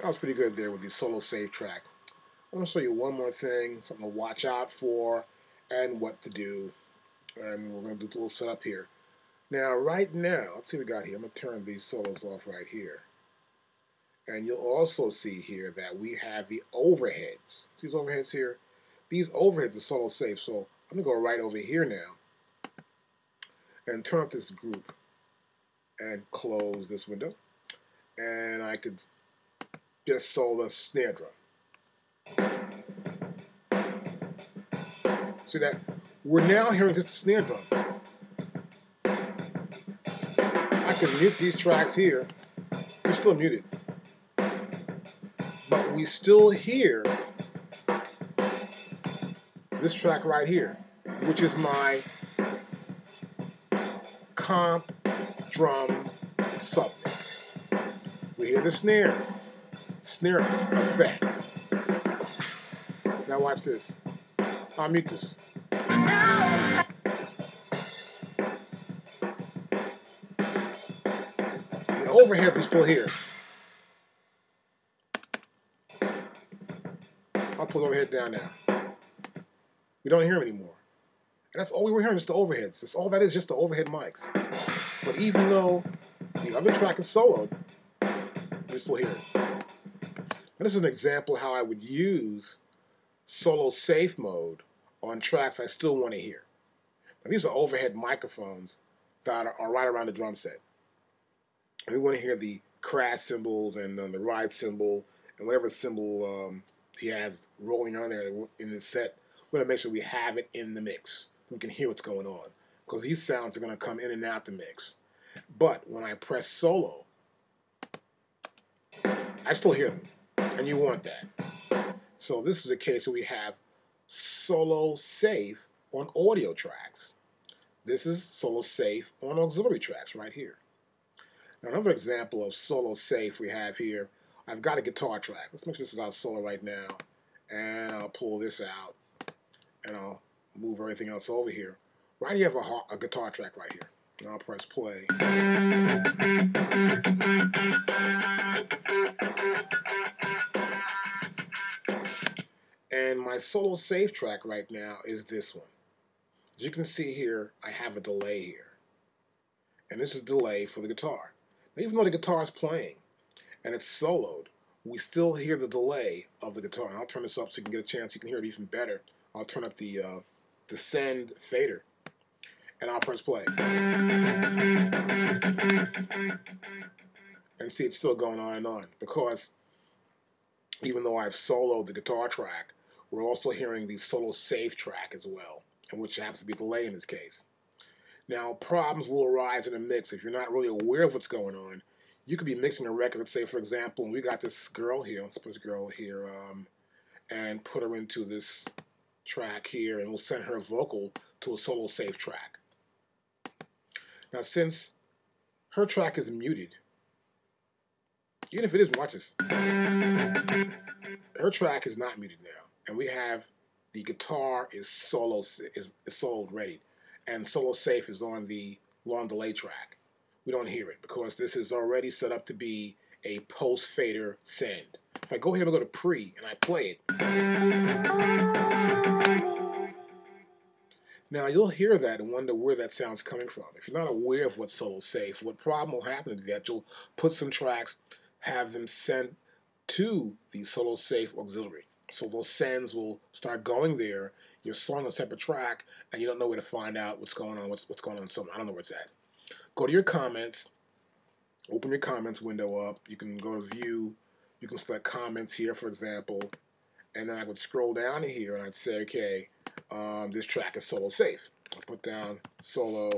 That was pretty good there with the solo save track. I want to show you one more thing, something to watch out for, and what to do. And we're going to do a little setup here. Now, right now, let's see what we got here. I'm going to turn these solos off right here. And you'll also see here that we have the overheads. See these overheads here? These overheads are solo safe. So I'm going to go right over here now and turn up this group and close this window. And I could just solo the snare drum. See that? We're now hearing just the snare drum. I can mute these tracks here. They're still muted. But we still hear this track right here, which is my comp drum submix. We hear the snare effect. Now watch this. I'll mute this. The overhead we still hear. I'll pull the overhead down now. We don't hear them anymore. And that's all we were hearing, just the overheads. That's all that is, just the overhead mics. But even though the other track is soloed, we still hear it. And this is an example of how I would use solo safe mode on tracks I still want to hear. Now, these are overhead microphones that are right around the drum set. And we want to hear the crash cymbals and the ride cymbal and whatever cymbal he has rolling on there in his set. We want to make sure we have it in the mix. We can hear what's going on, because these sounds are going to come in and out the mix. But when I press solo, I still hear them, and you want that. So this is a case where we have solo safe on audio tracks. This is solo safe on auxiliary tracks right here. Now, another example of solo safe we have here, I've got a guitar track. Let's make sure this is out solo right now. And I'll pull this out, and I'll move everything else over here. Right here, I have a guitar track right here. And I'll press play. And my solo safe track right now is this one. As you can see here, I have a delay here. And this is delay for the guitar. Now, even though the guitar is playing and it's soloed, we still hear the delay of the guitar. And I'll turn this up so you can get a chance. You can hear it even better. I'll turn up the send fader, and I'll press play. And see, it's still going on and on, because even though I've soloed the guitar track, we're also hearing the solo safe track as well, and which happens to be delay in this case. Now, problems will arise in a mix if you're not really aware of what's going on. You could be mixing a record, let's say, for example, and we got this girl here, let's put this girl here, and put her into this track here, and we'll send her vocal to a solo safe track. Now, since her track is muted, even if it isn't, watch this. Her track is not muted now, and we have the guitar is soloed ready, and solo safe is on the long delay track. We don't hear it because this is already set up to be a post fader send. If I go here and go to pre and I play it, now you'll hear that and wonder where that sound's coming from. If you're not aware of what's solo safe, what problem will happen is that you'll put some tracks, have them sent to the solo safe auxiliary. So those sends will start going there. You're soloing a separate track, and you don't know where to find out what's going on. What's going on? So I don't know where it's at. Go to your comments. Open your comments window up. You can go to view. You can select comments here, for example, and then I would scroll down here and I'd say, okay, this track is solo safe. I'll put down solo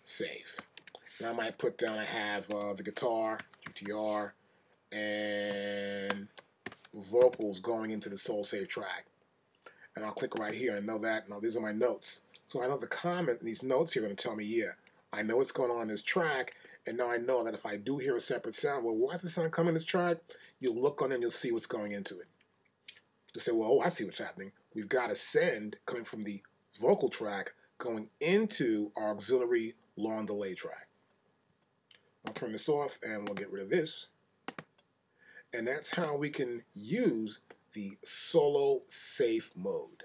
safe. And I might put down, I have the guitar, GTR, and vocals going into the solo safe track. And I'll click right here and know that. Now, these are my notes. So I know the comment, these notes here are going to tell me, yeah, I know what's going on in this track, and now I know that if I do hear a separate sound, well, why does the sound come in this track? You'll look on it and you'll see what's going into it. To say, well, oh, I see what's happening. We've got a send coming from the vocal track going into our auxiliary long delay track. I'll turn this off and we'll get rid of this. And that's how we can use the solo safe mode.